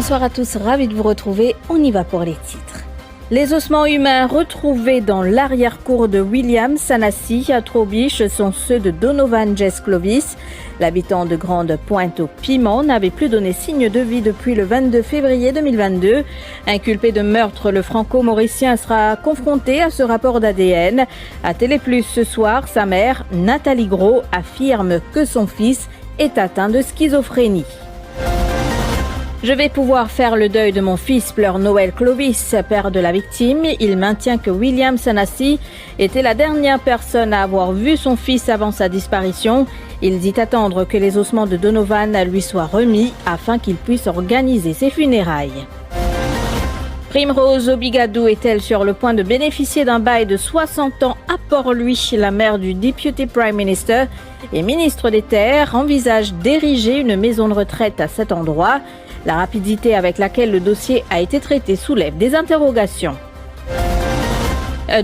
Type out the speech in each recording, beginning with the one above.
Bonsoir à tous, ravi de vous retrouver. On y va pour les titres. Les ossements humains retrouvés dans l'arrière-cour de William Sanassi à Trobiche sont ceux de Donovan Jess Clovis. L'habitant de Grande-Pointe-au-Piment n'avait plus donné signe de vie depuis le 22 février 2022. Inculpé de meurtre, le franco-mauricien sera confronté à ce rapport d'ADN. À Télé Plus ce soir, sa mère, Nathalie Gros, affirme que son fils est atteint de schizophrénie. Je vais pouvoir faire le deuil de mon fils, pleure Noël Clovis, père de la victime. Il maintient que William Sanassi était la dernière personne à avoir vu son fils avant sa disparition. Il dit attendre que les ossements de Donovan lui soient remis afin qu'il puisse organiser ses funérailles. Primrose Obigadou est-elle sur le point de bénéficier d'un bail de 60 ans à Port-Louis? La mère du Deputy Prime Minister et ministre des Terres envisage d'ériger une maison de retraite à cet endroit. La rapidité avec laquelle le dossier a été traité soulève des interrogations.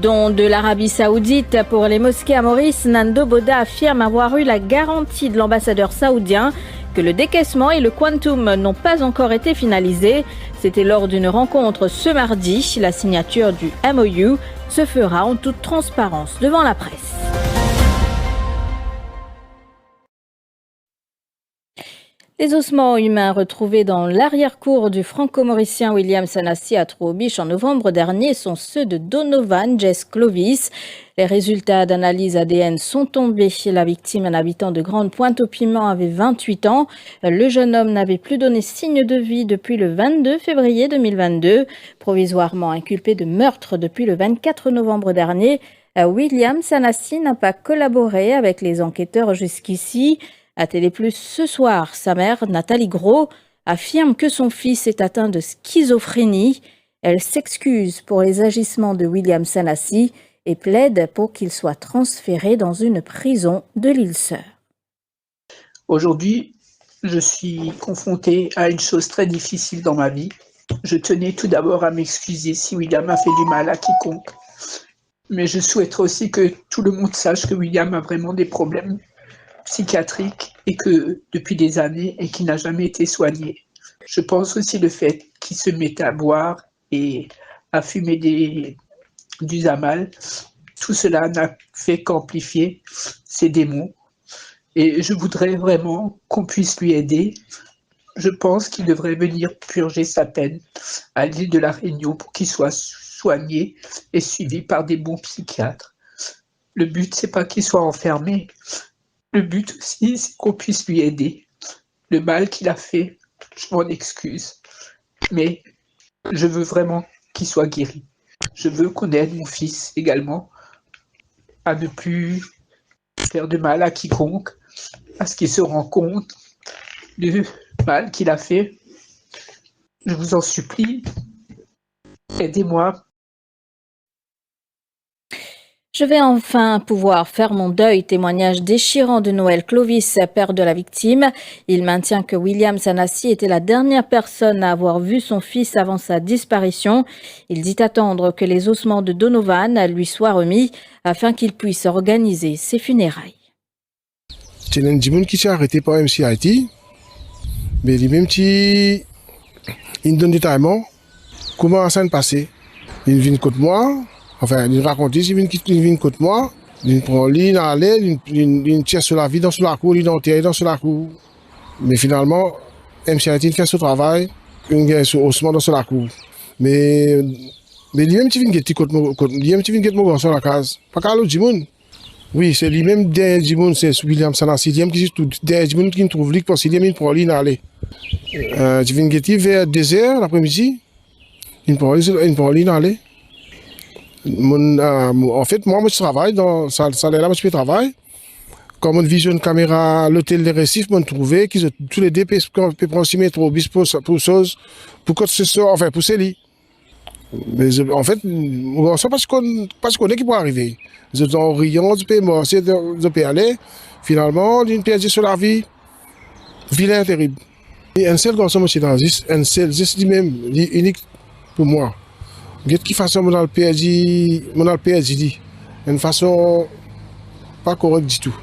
Don de l'Arabie Saoudite pour les mosquées à Maurice, Nando Boda affirme avoir eu la garantie de l'ambassadeur saoudien que le décaissement et le quantum n'ont pas encore été finalisés. C'était lors d'une rencontre ce mardi. La signature du MOU se fera en toute transparence devant la presse. Les ossements humains retrouvés dans l'arrière-cour du franco-mauricien William Sanassi à Trobiche en novembre dernier sont ceux de Donovan Jess Clovis. Les résultats d'analyse ADN sont tombés. La victime, un habitant de Grande-Pointe-au-Piment, avait 28 ans. Le jeune homme n'avait plus donné signe de vie depuis le 22 février 2022. Provisoirement inculpé de meurtre depuis le 24 novembre dernier, William Sanassi n'a pas collaboré avec les enquêteurs jusqu'ici. À Télé Plus ce soir, sa mère, Nathalie Gros, affirme que son fils est atteint de schizophrénie. Elle s'excuse pour les agissements de William Sanassi et plaide pour qu'il soit transféré dans une prison de l'Île-Sœur. Aujourd'hui, je suis confrontée à une chose très difficile dans ma vie. Je tenais tout d'abord à m'excuser si William a fait du mal à quiconque. Mais je souhaiterais aussi que tout le monde sache que William a vraiment des problèmes psychiatrique et que depuis des années et qui n'a jamais été soigné. Je pense aussi le fait qu'il se mette à boire et à fumer du zamal, tout cela n'a fait qu'amplifier ses démons et je voudrais vraiment qu'on puisse lui aider. Je pense qu'il devrait venir purger sa peine à l'île de la Réunion pour qu'il soit soigné et suivi par des bons psychiatres. Le but, c'est pas qu'il soit enfermé. Le but aussi, c'est qu'on puisse lui aider. Le mal qu'il a fait, je m'en excuse. Mais je veux vraiment qu'il soit guéri. Je veux qu'on aide mon fils également à ne plus faire de mal à quiconque, à ce qu'il se rend compte du mal qu'il a fait. Je vous en supplie, aidez-moi. Je vais enfin pouvoir faire mon deuil, témoignage déchirant de Noël Clovis, père de la victime. Il maintient que William Sanassi était la dernière personne à avoir vu son fils avant sa disparition. Il dit attendre que les ossements de Donovan lui soient remis afin qu'il puisse organiser ses funérailles. C'est un Djimoun qui s'est arrêté par MCIT, mais lui-même qui il donne des détaillements comment ça s'est passé. Il vient contre moi. Enfin, il raconte, il vient contre moi, il prend l'île, il tire sur la vie dans la cour, il enterre dans la cour. Mais finalement, MCIT fait ce travail, il gagne sur osement dans la cour. Mais lui-même, il vient contre sur la case. Pas qu'à l'autre Djimoun. Oui, c'est lui-même derrière Djimoun, c'est William Sanassi, derrière Djimoun qui trouve l'île, parce qu'il prend l'île à aller. Il vient vers 2h l'après-midi, il prend l'île à aller. En fait, moi, je travaille dans ça là, je travaille. Comme une vision de caméra, l'hôtel des Récifs, je trouvé qu'ils ont tous les deux peut prendre 6 mètres pour chose, pour que ce soit, enfin, pour ces lits. Mais en fait, on sait parce qu'on est qui peut arriver. Ils sont en riant, ils peuvent aller. Finalement, ils perdent sur la vie. Vilain, terrible. Et un seul garçon, monsieur Nazis, un seul, c'est lui-même, unique pour moi. De quelle façon on a le perdu, une façon pas correcte du tout.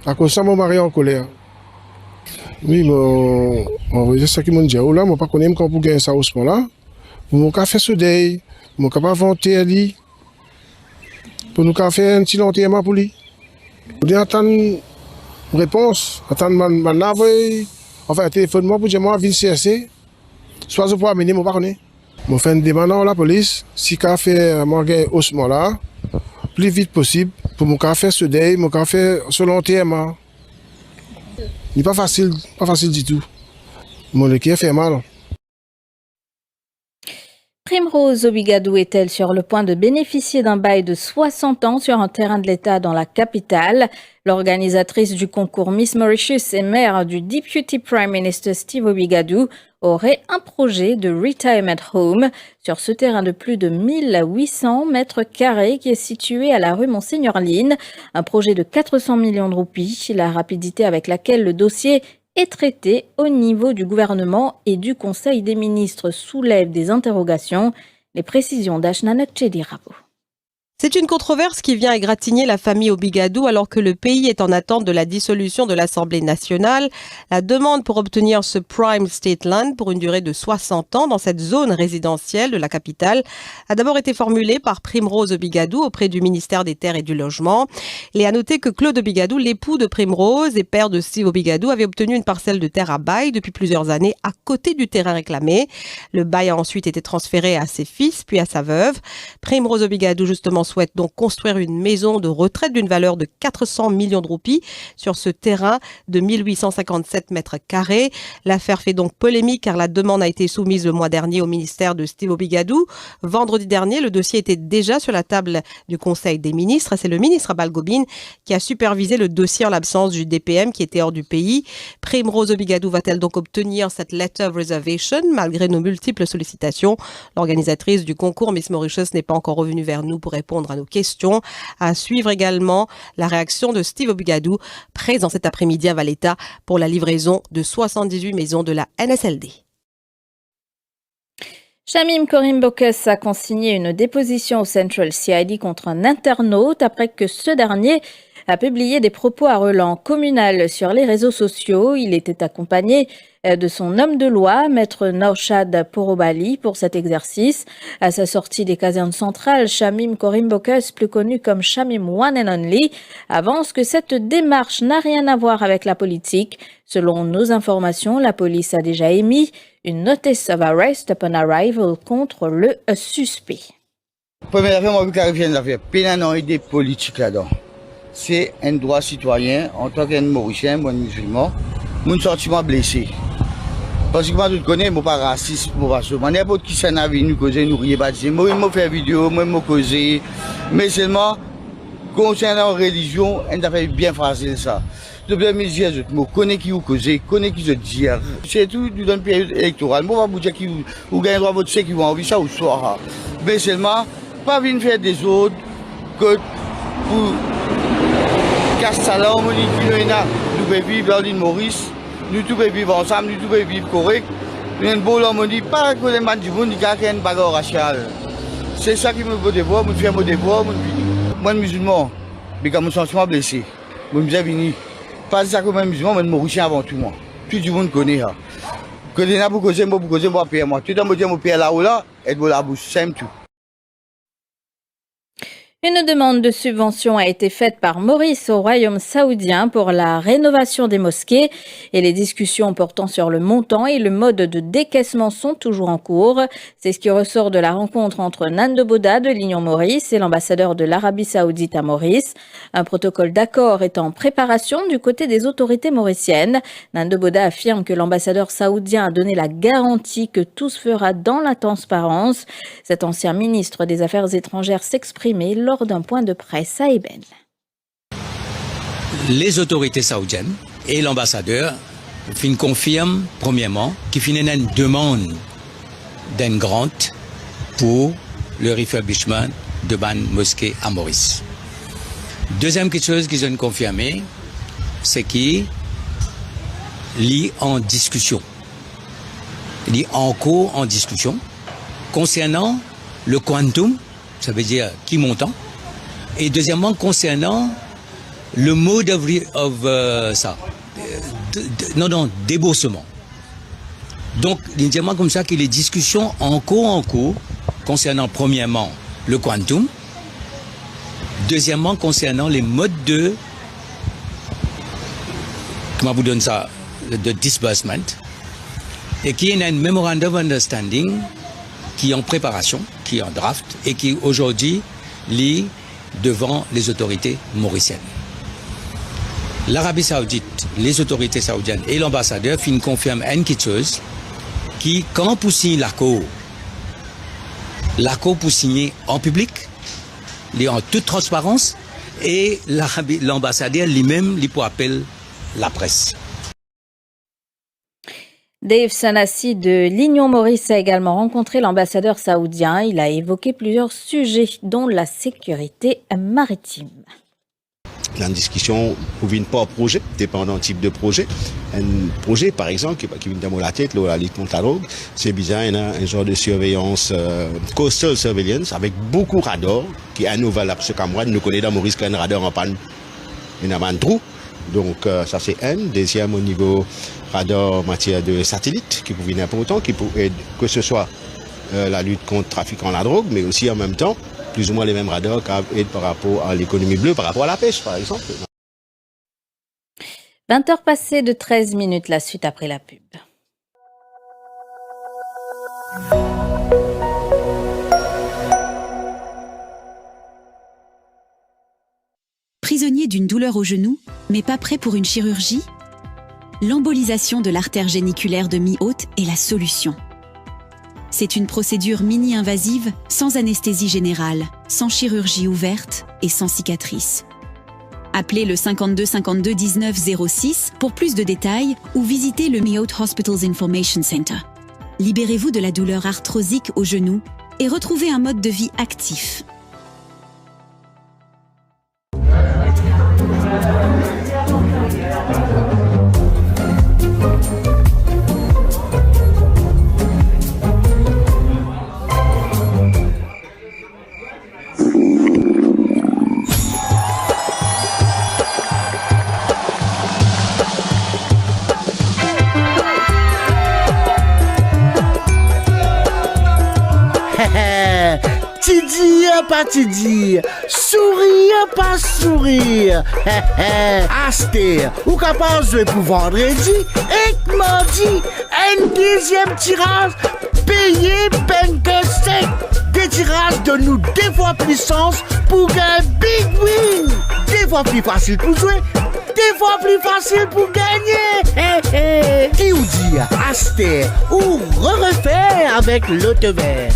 À cause de ça, mon mari est en colère. Oui, mon ça qui m'a dit, oh là, moi pas connais quand pour gagner ça au ce moment-là. Mon café ce deuil, mon capable vanter ali. Pour nous faire un petit enterrement pour lui. Pour dire attendre une réponse, attendre ma nave, enfin téléphone moi pour dire moi venir CRC. Soit je peux amener mon pas connais. Mon fait une demande à la police, si qu'a fait mon gain au ce moment-là, plus vite possible pour mon café ce deuil, mon café ce l'enterrement. Il n'est pas facile du tout. Mon équipe fait mal. Primrose Obigadou est-elle sur le point de bénéficier d'un bail de 60 ans sur un terrain de l'État dans la capitale? L'organisatrice du concours Miss Mauritius et mère du Deputy Prime Minister Steve Obigadou aurait un projet de retirement home sur ce terrain de plus de 1800 mètres carrés qui est situé à la rue Monseigneur Line. Un projet de 400 millions de roupies. La rapidité avec laquelle le dossier est traité au niveau du gouvernement et du Conseil des ministres soulève des interrogations. Les précisions d'Ashnanet Chedirabo. C'est une controverse qui vient égratigner la famille Obigadou alors que le pays est en attente de la dissolution de l'Assemblée nationale. La demande pour obtenir ce Prime State Land pour une durée de 60 ans dans cette zone résidentielle de la capitale a d'abord été formulée par Primrose Obigadou auprès du ministère des Terres et du Logement. Il est à noter que Claude Obigadou, l'époux de Primrose et père de Steve Obigadou, avait obtenu une parcelle de terre à bail depuis plusieurs années à côté du terrain réclamé. Le bail a ensuite été transféré à ses fils puis à sa veuve. Primrose Obigadou, justement, souhaite donc construire une maison de retraite d'une valeur de 400 millions de roupies sur ce terrain de 1857 mètres carrés. L'affaire fait donc polémique car la demande a été soumise le mois dernier au ministère de Steve Obigadou. Vendredi dernier, le dossier était déjà sur la table du Conseil des ministres. C'est le ministre Abal Gobin qui a supervisé le dossier en l'absence du DPM qui était hors du pays. Primrose Obigadou va-t-elle donc obtenir cette letter of reservation malgré nos multiples sollicitations? L'organisatrice du concours Miss Mauritius n'est pas encore revenue vers nous pour répondre à nos questions. À suivre également la réaction de Steve Obigadou, présent cet après-midi à Valletta pour la livraison de 78 maisons de la NSLD. Shamim Korimbokus a consigné une déposition au Central CID contre un internaute après que ce dernier a publié des propos à relents communal sur les réseaux sociaux. Il était accompagné de son homme de loi, maître Naushad Porobali, pour cet exercice. À sa sortie des casernes centrales, Shamim Korimbokus, plus connu comme Shamim One and Only, avance que cette démarche n'a rien à voir avec la politique. Selon nos informations, la police a déjà émis une notice of arrest upon arrival contre le suspect. Première affaire, moi, je clarifie une affaire. Pénal n'a idée politique là-dedans. C'est un droit citoyen, en tant qu'un Mauricien, moi, musulman, mon sentiment blessé. Parce que moi, je connais, moi, pas raciste, moi, pas ça. N'importe qui s'en a venu causer, nous riez pas dire. Moi, je fais vidéo, moi, je causer. Mais seulement, concernant la religion, on a fait bien facile ça. Depuis 2010, je connais qui vous causez, connais qui je dis. C'est tout dans une période électorale. Moi, je vais vous dire qui vous gagnez droit votre qui vous envie ça ou soir. Mais seulement, pas venir faire des autres que pour casser ça là, on dit nous pouvons vivre dans l'île Maurice, nous tous pouvons vivre ensemble, nous tous pouvons vivre correct. Nous avons beau l'homme, on dit pas que les gens du monde, il y a une bagarre raciale. C'est ça qui me fait devoir, je fais mon devoir. Moi, musulman, mais quand je me sens blessé, je me suis venu. Pas ça comme un musulman, mais un Mauricien avant tout moi. Tout le monde connaît ça. Que les gens pour causer, moi, payer moi. Tout le monde me dit, mon père là ou là, et de la bouche, c'est tout. Une demande de subvention a été faite par Maurice au Royaume saoudien pour la rénovation des mosquées et les discussions portant sur le montant et le mode de décaissement sont toujours en cours. C'est ce qui ressort de la rencontre entre Nando Boda de l'Union Maurice et l'ambassadeur de l'Arabie saoudite à Maurice. Un protocole d'accord est en préparation du côté des autorités mauriciennes. Nando Boda affirme que l'ambassadeur saoudien a donné la garantie que tout se fera dans la transparence. Cet ancien ministre des Affaires étrangères s'exprimait lors d'un point de presse à Eben. Les autorités saoudiennes et l'ambassadeur confirment premièrement qu'il y a une demande d'un grant pour le refurbishment de ban mosquée à Maurice. Deuxième chose qu'ils ont confirmé, c'est qu'il est en discussion. Il est en cours en discussion concernant le quantum, ça veut dire qui montant, et deuxièmement concernant le mode déboursement. Donc, évidemment comme ça que les discussions en cours concernant premièrement le quantum, deuxièmement concernant les modes de, comment vous donne ça, de disbursement, et qui est un memorandum of understanding qui est en préparation, qui est en draft, et qui aujourd'hui lit devant les autorités mauriciennes. L'Arabie Saoudite, les autorités saoudiennes et l'ambassadeur confirment une chose qui, quand pour signer l'accord pour signer en public, en toute transparence, et l'ambassadeur lui-même lui pour appel la presse. Dave Sanassi de l'Union Maurice a également rencontré l'ambassadeur saoudien. Il a évoqué plusieurs sujets, dont la sécurité maritime. La discussion vient par projet, dépendant type de projet. Un projet, par exemple, qui vient dans la tête, la lutte contre la drogue, c'est bizarre, il y a un genre de surveillance, coastal surveillance, avec beaucoup de radars, qui est un nouvel, ce qu'à moi, nous connaissons dans Maurice qu'un radar en panne, il y en a un trou. Donc, ça c'est un. Deuxième, au niveau radar en matière de satellite, qui peut venir important, qui peut aider, que ce soit la lutte contre le trafic en la drogue, mais aussi en même temps, plus ou moins les mêmes radars qui aident par rapport à l'économie bleue, par rapport à la pêche, par exemple. 20h passées de 13 minutes, la suite après la pub. Prisonnier d'une douleur au genou, mais pas prêt pour une chirurgie? L'embolisation de l'artère géniculaire de mi-haute est la solution. C'est une procédure mini-invasive, sans anesthésie générale, sans chirurgie ouverte et sans cicatrice. Appelez le 52 52 19 06 pour plus de détails ou visitez le Mi-Haute Hospitals Information Center. Libérez-vous de la douleur arthrosique au genou et retrouvez un mode de vie actif. Pas te dire, sourire pas sourire. Aster, ou capable de pour vendredi et mardi, un deuxième tirage payé peine que sec. Des tirages de nous 2 fois plus sens pour un big win. 2 fois plus facile pour jouer, 2 fois plus facile pour gagner. Qui vous dit Aster ou refaire avec l'autre vert.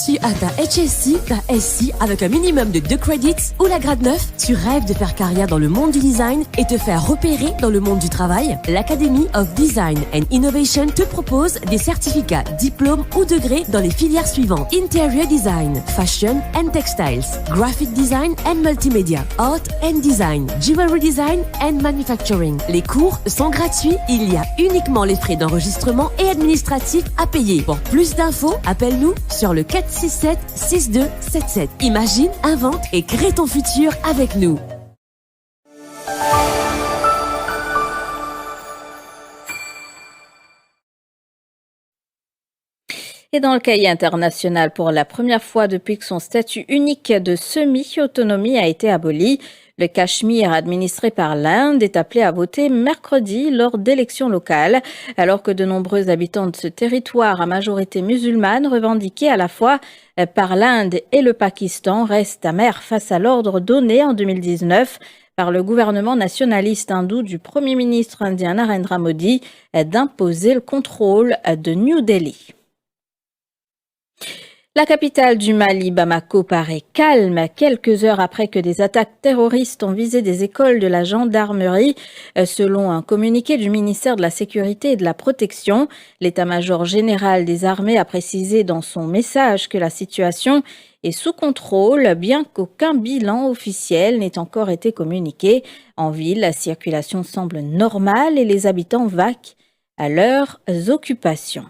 Tu as ta HSC, ta SC avec un minimum de 2 credits ou la grade 9. Tu rêves de faire carrière dans le monde du design et te faire repérer dans le monde du travail. L'Academy of Design and Innovation te propose des certificats, diplômes ou degrés dans les filières suivantes: Interior Design, Fashion and Textiles, Graphic Design and Multimedia, Art and Design, Jewelry Design and Manufacturing. Les cours sont gratuits. Il y a uniquement les frais d'enregistrement et administratifs à payer. Pour plus d'infos, appelle-nous sur le 467-6277. Imagine, invente et crée ton futur avec nous. Et dans le cahier international, pour la première fois depuis que son statut unique de semi-autonomie a été aboli, le Cachemire, administré par l'Inde, est appelé à voter mercredi lors d'élections locales, alors que de nombreux habitants de ce territoire à majorité musulmane, revendiqués à la fois par l'Inde et le Pakistan, restent amers face à l'ordre donné en 2019 par le gouvernement nationaliste hindou du Premier ministre indien Narendra Modi d'imposer le contrôle de New Delhi. La capitale du Mali, Bamako, paraît calme quelques heures après que des attaques terroristes ont visé des écoles de la gendarmerie. Selon un communiqué du ministère de la Sécurité et de la Protection, l'état-major général des armées a précisé dans son message que la situation est sous contrôle, bien qu'aucun bilan officiel n'ait encore été communiqué. En ville, la circulation semble normale et les habitants vaquent à leurs occupations.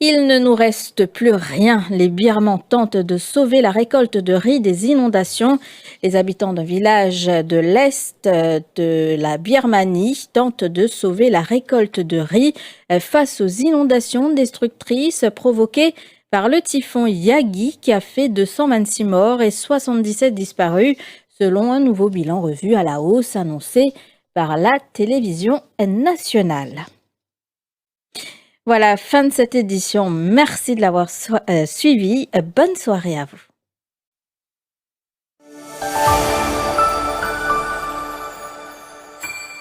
Il ne nous reste plus rien. Les Birmans tentent de sauver la récolte de riz des inondations. Les habitants d'un village de l'Est de la Birmanie tentent de sauver la récolte de riz face aux inondations destructrices provoquées par le typhon Yagi qui a fait 226 morts et 77 disparus, selon un nouveau bilan revu à la hausse annoncé par la télévision nationale. Voilà, fin de cette édition. Merci de l'avoir suivi. Bonne soirée à vous.